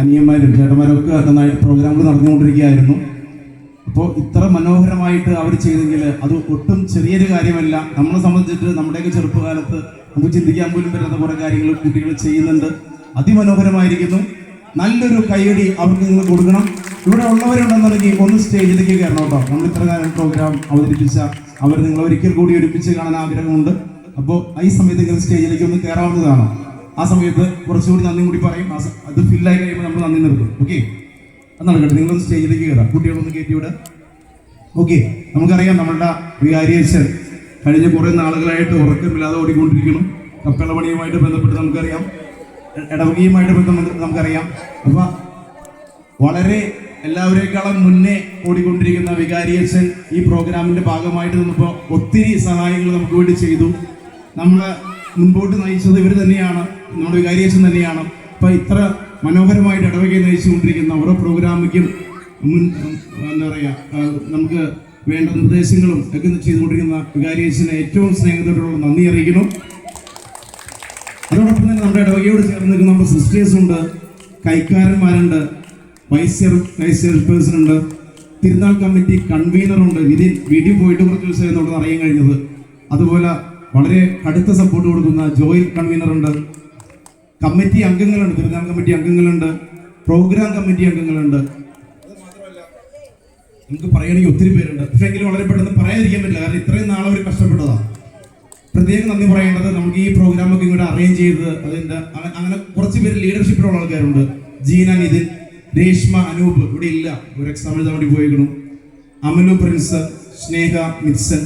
അനിയന്മാരും ചേട്ടന്മാരൊക്കെ പ്രോഗ്രാമുകൾ നടന്നുകൊണ്ടിരിക്കുകയായിരുന്നു. അപ്പോൾ ഇത്ര മനോഹരമായിട്ട് അവർ ചെയ്തെങ്കിൽ അത് ഒട്ടും ചെറിയൊരു കാര്യമല്ല. നമ്മളെ സംബന്ധിച്ചിട്ട് നമ്മുടെയൊക്കെ ചെറുപ്പകാലത്ത് നമുക്ക് ചിന്തിക്കാൻ പോലും പറ്റാത്ത കുറേ കാര്യങ്ങൾ കുട്ടികൾ ചെയ്യുന്നുണ്ട്. അതിമനോഹരമായിരിക്കുന്നു. നല്ലൊരു കൈയടി അവർക്ക് നിങ്ങൾ കൊടുക്കണം. ഇവിടെ ഉള്ളവരുണ്ടെന്നുണ്ടെങ്കിൽ ഒന്ന് സ്റ്റേജിലേക്ക് കയറണം കേട്ടോ. നമ്മൾ ഇത്ര നേരം പ്രോഗ്രാം അവതരിപ്പിച്ച അവർ നിങ്ങൾ ഒരിക്കൽ കൂടി ഒരുമിച്ച് കാണാൻ ആഗ്രഹമുണ്ട്. അപ്പോൾ ഈ സമയത്ത് ഇങ്ങനെ സ്റ്റേജിലേക്ക് ഒന്ന് കയറാവുന്നതാണ്. ആ സമയത്ത് കുറച്ചുകൂടി നന്ദി കൂടി പറയും. അത് ഫില്ലായി കഴിയുമ്പോൾ നമ്മൾ നന്ദി നിർത്തും. ഓക്കെ, അത് നടക്കട്ടെ. നിങ്ങളൊന്ന് സ്റ്റേജിലേക്ക് കയറാം. കുട്ടികളൊന്ന് കയറ്റിവിടെ. ഓക്കെ, നമുക്കറിയാം നമ്മളുടെ വികാരിയച്ഛൻ കഴിഞ്ഞ കുറേ നാളുകളായിട്ട് ഉറക്കമില്ലാതെ ഓടിക്കൊണ്ടിരിക്കണം. കപ്പളപണിയുമായിട്ട് ബന്ധപ്പെട്ട് നമുക്കറിയാം, ഇടവകയുമായിട്ട് ബന്ധപ്പെട്ട് നമുക്കറിയാം. അപ്പൊ വളരെ എല്ലാവരേക്കാളും മുന്നേ ഓടിക്കൊണ്ടിരിക്കുന്ന വികാരിയച്ഛൻ ഈ പ്രോഗ്രാമിന്റെ ഭാഗമായിട്ട് നിന്നപ്പോൾ ഒത്തിരി സഹായങ്ങൾ നമുക്ക് വേണ്ടി ചെയ്തു. നമ്മളെ മുൻപോട്ട് നയിച്ചത് ഇവർ തന്നെയാണ്, നമ്മുടെ വികാരിയച്ഛൻ തന്നെയാണ്. അപ്പൊ ഇത്ര മനോഹരമായിട്ട് ഇടവകയെ നയിച്ചുകൊണ്ടിരിക്കുന്ന ഓരോ പ്രോഗ്രാമിക്കും എന്താ പറയുക, നമുക്ക് വേണ്ട നിർദ്ദേശങ്ങളും ഒക്കെ ചെയ്തുകൊണ്ടിരിക്കുന്ന വികാരിയച്ഛനെ ഏറ്റവും സ്നേഹത്തോടുള്ള നന്ദി അറിയിക്കുന്നു. അതോടൊപ്പം തന്നെ നമ്മുടെ ഇടവകയോട് ചേർന്ന് നിൽക്കുന്ന നമ്മുടെ സിസ്റ്റേഴ്സ് ഉണ്ട്, കൈക്കാരന്മാരുണ്ട്, വൈസ് ചെയർപേഴ്സൺ ഉണ്ട്, തിരുനാൾ കമ്മിറ്റി കൺവീനറുണ്ട്. ഇതിൽ വീട്ടിൽ പോയിട്ട് കുറച്ച് ദിവസം എന്നുള്ളത് അറിയാൻ കഴിഞ്ഞത്. അതുപോലെ വളരെ കടുത്ത സപ്പോർട്ട് കൊടുക്കുന്ന ജോയിന്റ് കൺവീനറുണ്ട്, കമ്മിറ്റി അംഗങ്ങളുണ്ട്, തിരുനാൾ കമ്മിറ്റി അംഗങ്ങളുണ്ട്, പ്രോഗ്രാം കമ്മിറ്റി അംഗങ്ങളുണ്ട്. നമുക്ക് പറയുകയാണെങ്കിൽ ഒത്തിരി പേരുണ്ട്. പക്ഷേ എങ്കിലും വളരെ പെട്ടെന്ന് പറയാതിരിക്കാൻ പറ്റില്ല, കാരണം ഇത്രയും നാളെ അവർ കഷ്ടപ്പെട്ടതാണ്. പ്രത്യേകം നന്ദി പറയേണ്ടത് നമുക്ക് ഈ പ്രോഗ്രാമൊക്കെ ഇങ്ങോട്ട് അറേഞ്ച് ചെയ്ത് അതിൻ്റെ അങ്ങനെ കുറച്ച് പേര് ലീഡർഷിപ്പിലുള്ള ആൾക്കാരുണ്ട്. ജീന, നിതിൻ, രേഷ്മ, അനൂപ് ഇവിടെ ഇല്ല, ഒരു എക്സാമിന് വേണ്ടി പോയിരിക്കണം. അമലു പ്രിൻസ്, സ്നേഹ, മിത്സൻ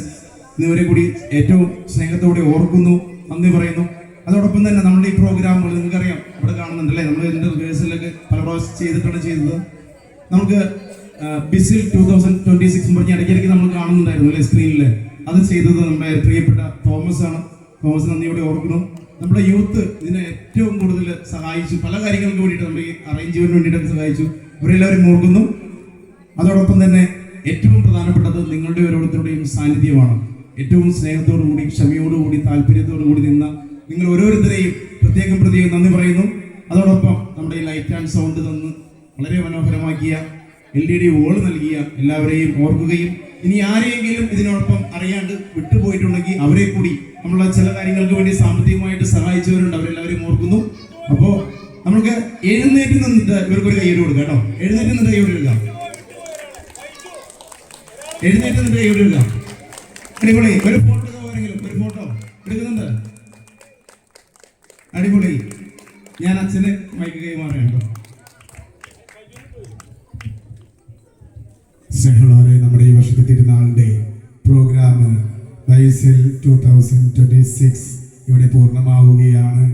എന്നിവരെ കൂടി ഏറ്റവും സ്നേഹത്തോടെ ഓർക്കുന്നു, നന്ദി പറയുന്നു. അതോടൊപ്പം തന്നെ നമ്മുടെ ഈ പ്രോഗ്രാമുകൾ നിങ്ങൾക്കറിയാം, ഇവിടെ കാണുന്നുണ്ടല്ലേ, നമ്മൾ ഇതിൻ്റെ റിഹേഴ്സലൊക്കെ പല പ്രാവശ്യം ചെയ്തിട്ടുണ്ട്. നമുക്ക് ബിസിൽ 2026 പറഞ്ഞ ഇടയ്ക്കിടയ്ക്ക് നമ്മൾ കാണുന്നുണ്ടായിരുന്നു അല്ലേ സ്ക്രീനിൽ. അത് ചെയ്തത് നമ്മുടെ പ്രിയപ്പെട്ട തോമസ് ആണ്. തോമസ് നന്ദിയോടെ ഓർക്കുന്നു. നമ്മുടെ യൂത്ത് ഇതിനെ ഏറ്റവും കൂടുതൽ സഹായിച്ചു, പല കാര്യങ്ങൾക്ക് വേണ്ടിയിട്ട് നമ്മുടെ ഈ അറേഞ്ച്മെന്റിന് വേണ്ടിയിട്ടൊക്കെ സഹായിച്ചു. അവരെല്ലാവരും ഓർക്കുന്നു. അതോടൊപ്പം തന്നെ ഏറ്റവും പ്രധാനപ്പെട്ടത് നിങ്ങളുടെ ഓരോരുത്തരുടെയും സാന്നിധ്യമാണ്. ഏറ്റവും സ്നേഹത്തോടുകൂടി, ക്ഷമയോടുകൂടി, താല്പര്യത്തോടുകൂടി നിന്ന നിങ്ങൾ ഓരോരുത്തരെയും പ്രത്യേകം നന്ദി പറയുന്നു. അതോടൊപ്പം നമ്മുടെ ഈ ലൈറ്റ് ആൻഡ് സൗണ്ട് തന്ന് വളരെ മനോഹരമാക്കിയ LED വോൾ നൽകിയ എല്ലാവരെയും ഓർക്കുകയും, ഇനി ആരെയെങ്കിലും ഇതിനോടൊപ്പം അറിയാണ്ട് വിട്ടുപോയിട്ടുണ്ടെങ്കിൽ അവരെ കൂടി നമ്മളെ ചില കാര്യങ്ങൾക്ക് വേണ്ടി സാമ്പത്തികമായിട്ട് സഹായിച്ചവരുണ്ട്, അവരെല്ലാവരും ഓർക്കുന്നു. അപ്പോൾ നമുക്ക് എഴുന്നേറ്റ് നിന്നിട്ട് ഇവർക്കൊരു കൈയ്യടി കൊടുക്കാം കേട്ടോ. എഴുന്നേറ്റ് നിന്നിട്ട് കൈയ്യടി കൊടുക്കാം. എഴുന്നേറ്റ് നിന്നിട്ട് കൈയ്യടി കൊടുക്കാം. അടിപൊളി. ഒരു ഫോട്ടോ പോരെങ്കിലും, ഒരു ഫോട്ടോ എടുക്കുന്നുണ്ട്. അടിപൊളി. ഞാൻ അച്ഛന് മൈക്ക് കൈമാറുകയാണ് കേട്ടോ. സ്നേഹമുള്ളവരെ, നമ്മുടെ ഈ വർഷത്തെ തിരുനാളിൻ്റെ പ്രോഗ്രാം ബൈസിൽ 2026 ഇവിടെ പൂർണ്ണമാവുകയാണ്.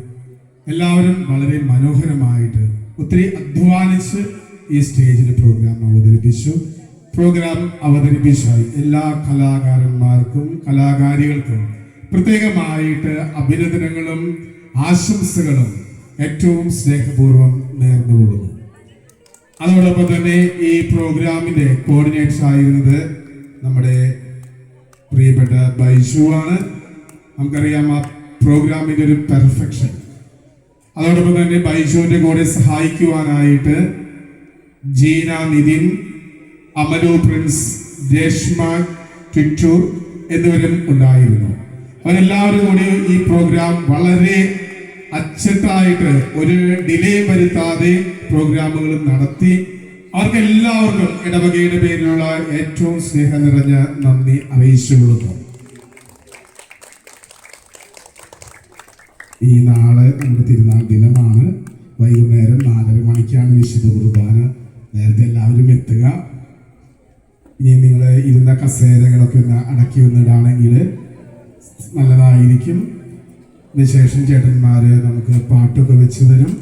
എല്ലാവരും വളരെ മനോഹരമായിട്ട് ഒത്തിരി അധ്വാനിച്ച് ഈ സ്റ്റേജിൽ പ്രോഗ്രാം അവതരിപ്പിച്ചു. പ്രോഗ്രാം അവതരിപ്പിച്ച എല്ലാ കലാകാരന്മാർക്കും കലാകാരികൾക്കും പ്രത്യേകമായിട്ട് അഭിനന്ദനങ്ങളും ആശംസകളും ഏറ്റവും സ്നേഹപൂർവ്വം നേർന്നുകൊള്ളുന്നു. അതോടൊപ്പം തന്നെ ഈ പ്രോഗ്രാമിന്റെ കോർഡിനേറ്റർ ആയിരുന്നത് നമ്മുടെ പ്രിയപ്പെട്ട ബൈജു ആണ്. നമുക്കറിയാം ആ പ്രോഗ്രാമിന്റെ ഒരു പെർഫെക്ഷൻ. അതോടൊപ്പം തന്നെ ബൈജുവിന്റെ കൂടെ സഹായിക്കുവാനായിട്ട് ജീന, നിതിൻ, അമലു പ്രിൻസ്, രേഷ്മ, ടിറ്റൂർ എന്നിവരും ഉണ്ടായിരുന്നു. അവരെല്ലാവരും കൂടി ഈ പ്രോഗ്രാം വളരെ അച്ചട്ടായിട്ട് ഒരു ഡിലേ വരുത്താതെ പ്രോഗ്രാമുകൾ നടത്തി. അവർക്ക് എല്ലാവർക്കും ഇടവകയുടെ പേരിലുള്ള ഏറ്റവും സ്നേഹം നിറഞ്ഞ നന്ദി അറിയിച്ചുകൊള്ളുന്നു. ഈ നാളെ നമ്മുടെ തിരുനാൾ ദിനമാണ്. വൈകുന്നേരം 4:30 മണിക്കാണ് വിശുദ്ധ കുർബാന. നേരത്തെ എല്ലാവരും എത്തുക. ഇനി നിങ്ങൾ ഇരുന്ന കസേരകളൊക്കെ ഒന്ന് അടക്കി വന്നിടാണെങ്കിൽ നല്ലതായിരിക്കും. അതിനുശേഷം ചേട്ടന്മാര് നമുക്ക് പാട്ടൊക്കെ വെച്ച് തരും.